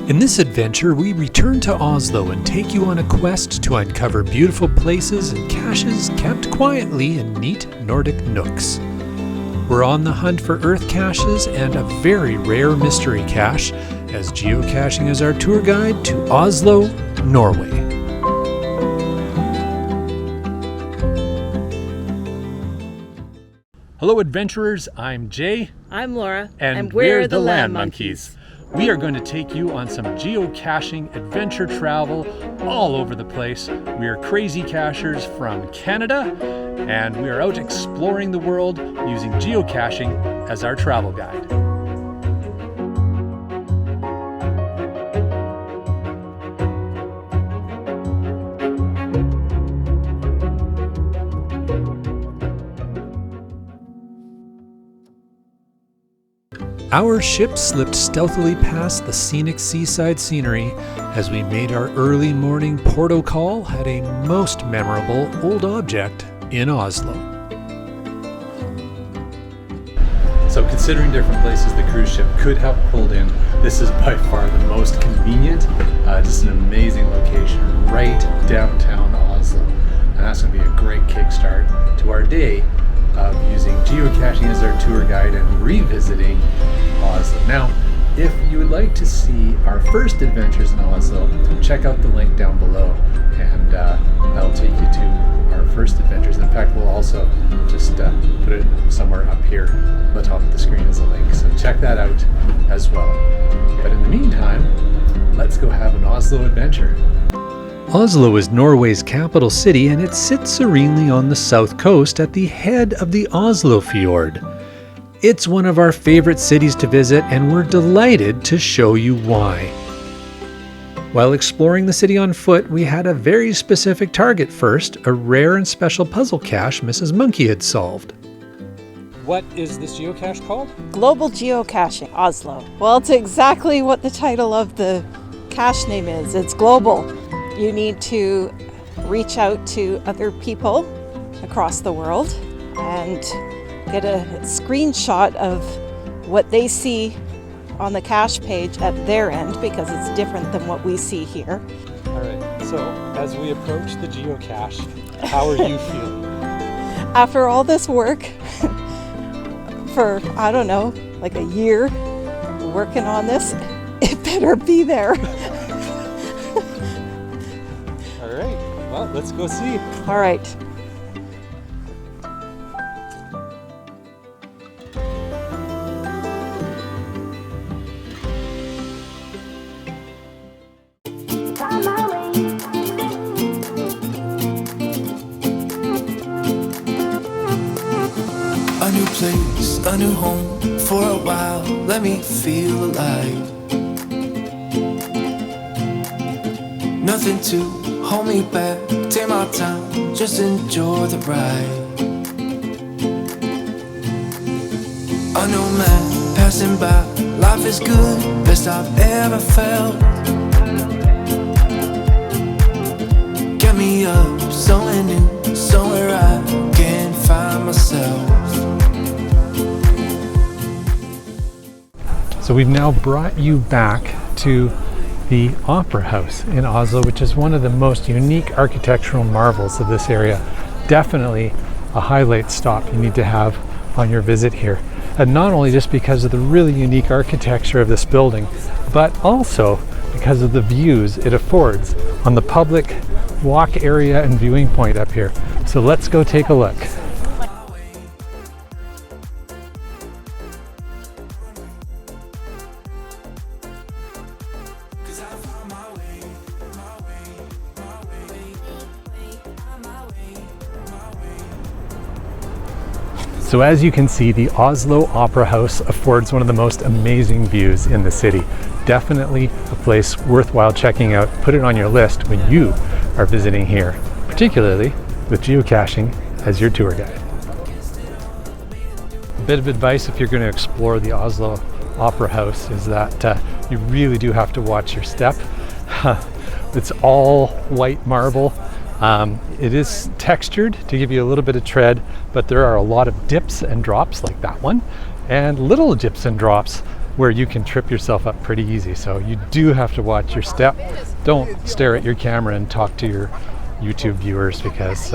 In this adventure, we return to Oslo and take you on a quest to uncover beautiful places and caches kept quietly in neat Nordic nooks. We're on the hunt for earth caches and a very rare mystery cache, as geocaching is our tour guide to Oslo, Norway. Hello adventurers, I'm Jay. I'm Laura. And we're the LANMonkeys. We are going to take you on some geocaching adventure travel all over the place. We are crazy cachers from Canada, and we are out exploring the world using geocaching as our travel guide. Our ship slipped stealthily past the scenic seaside scenery as we made our early morning porto call at a most memorable old object in Oslo. So considering different places the cruise ship could have pulled in, this is by far the most convenient, just an amazing location right downtown Oslo. And that's going to be a great kickstart to our day of using geocaching as our tour guide and revisiting Oslo. Now, if you would like to see our first adventures in Oslo, check out the link down below, and that'll take you to our first adventures. In fact, we'll also just put it somewhere up here on the top of the screen as a link, so check that out as well. But in the meantime, let's go have an Oslo adventure. Oslo is Norway's capital city, and it sits serenely on the south coast at the head of the Oslo Fjord. It's one of our favorite cities to visit, and we're delighted to show you why. While exploring the city on foot, we had a very specific target first, a rare and special puzzle cache Mrs. Monkey had solved. What is this geocache called? Global Geocaching, Oslo. Well, it's exactly what the title of the cache name is. It's global. You need to reach out to other people across the world and get a screenshot of what they see on the cache page at their end, because it's different than what we see here. All right, so as we approach the geocache, how are you feeling? After all this work for, I don't know, like a year working on this, it better be there. Well, let's go see. All right. A new place, a new home. For a while, let me feel alive. Nothing to hold me back, take my time, just enjoy the ride. A new man passing by, life is good, best I've ever felt. Get me up, somewhere new, somewhere I can find myself. So we've now brought you back to the Opera House in Oslo, which is one of the most unique architectural marvels of this area. Definitely a highlight stop you need to have on your visit here. And not only just because of the really unique architecture of this building, but also because of the views it affords on the public walk area and viewing point up here. So let's go take a look. So as you can see, the Oslo Opera House affords one of the most amazing views in the city. Definitely a place worthwhile checking out. Put it on your list when you are visiting here, particularly with geocaching as your tour guide. A bit of advice if you're going to explore the Oslo Opera House is that you really do have to watch your step. It's all white marble. It is textured to give you a little bit of tread, but there are a lot of dips and drops like that one, and little dips and drops where you can trip yourself up pretty easy. So you do have to watch your step. Don't stare at your camera and talk to your YouTube viewers, because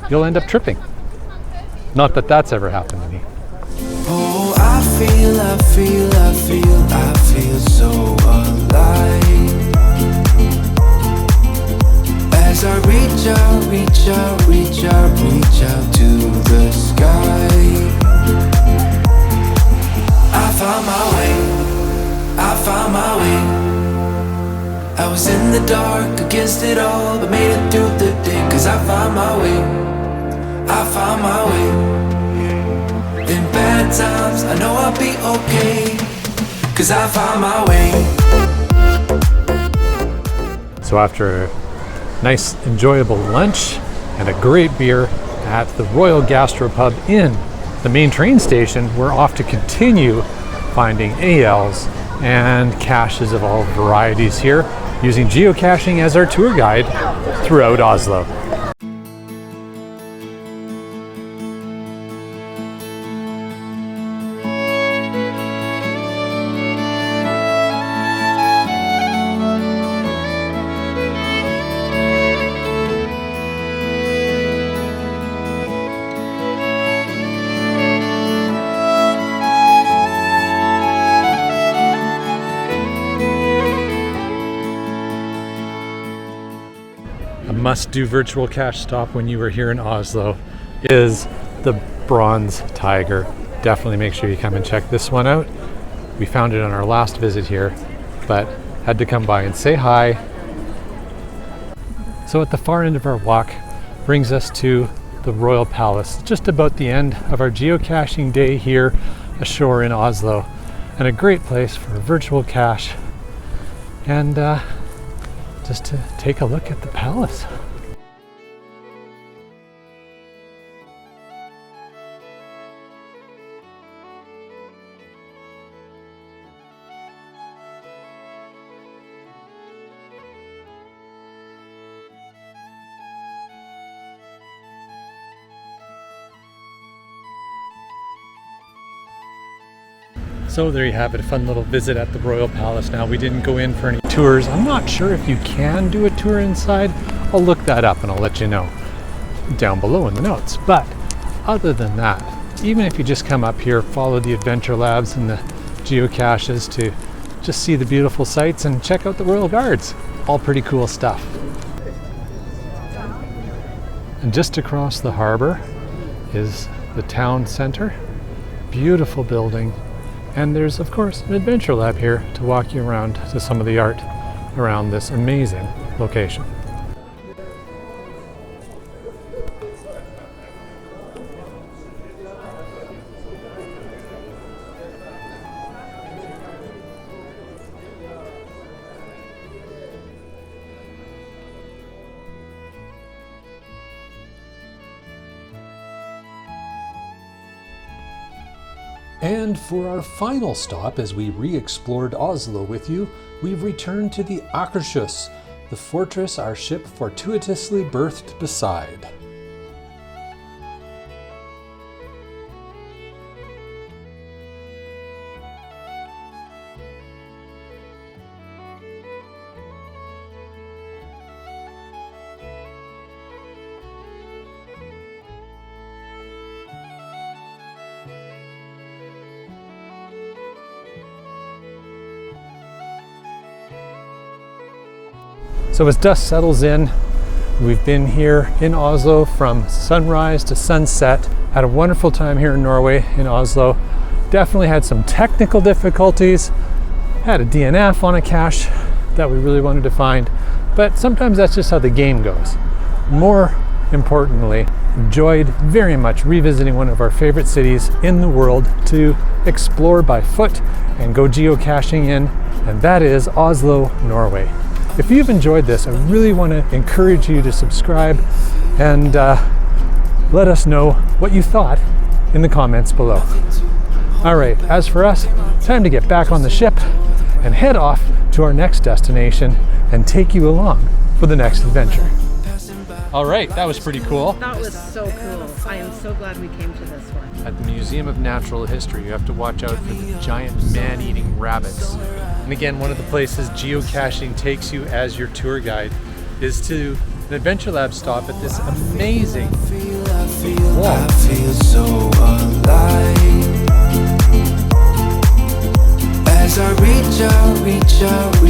you'll end up tripping. Not that that's ever happened to me. Oh, I feel so alive as I reach out to the sky. I found my way. I was in the dark against it all, but made it through the day. 'Cause I found my way. In bad times, I know I'll be okay. 'Cause I found my way. So after a nice enjoyable lunch and a great beer at the Royal Gastropub in the main train station, we're off to continue finding ALs and caches of all varieties here, using geocaching as our tour guide throughout Oslo. Must-do virtual cache stop when you are here in Oslo is the Bronze Tiger. Definitely make sure you come and check this one out. We found it on our last visit here, but had to come by and say hi. So at the far end of our walk brings us to the Royal Palace, just about the end of our geocaching day here ashore in Oslo, and a great place for a virtual cache and just to take a look at the palace. So there you have it, a fun little visit at the Royal Palace. Now, we didn't go in for any tours. I'm not sure if you can do a tour inside. I'll look that up and I'll let you know down below in the notes. But other than that, even if you just come up here, follow the adventure labs and the geocaches to just see the beautiful sights and check out the Royal Guards. All pretty cool stuff. And just across the harbor is the town center. Beautiful building. And there's, of course, an adventure lab here to walk you around to some of the art around this amazing location. And for our final stop, as we re-explored Oslo with you, we've returned to the Akershus, the fortress our ship fortuitously berthed beside. So as dusk settles in, we've been here in Oslo from sunrise to sunset. Had a wonderful time here in Norway, in Oslo. Definitely had some technical difficulties. Had a DNF on a cache that we really wanted to find, but sometimes that's just how the game goes. More importantly, enjoyed very much revisiting one of our favorite cities in the world to explore by foot and go geocaching in, and that is Oslo, Norway. If you've enjoyed this, I really want to encourage you to subscribe and let us know what you thought in the comments below. All right, as for us, time to get back on the ship and head off to our next destination and take you along for the next adventure. All right, that was pretty cool. That was so cool. I am so glad we came to this one. at the Museum of Natural History, you have to watch out for the giant man-eating rabbits. And again, one of the places geocaching takes you as your tour guide is to an Adventure Lab stop at this amazing wall. I feel so alive as I reach out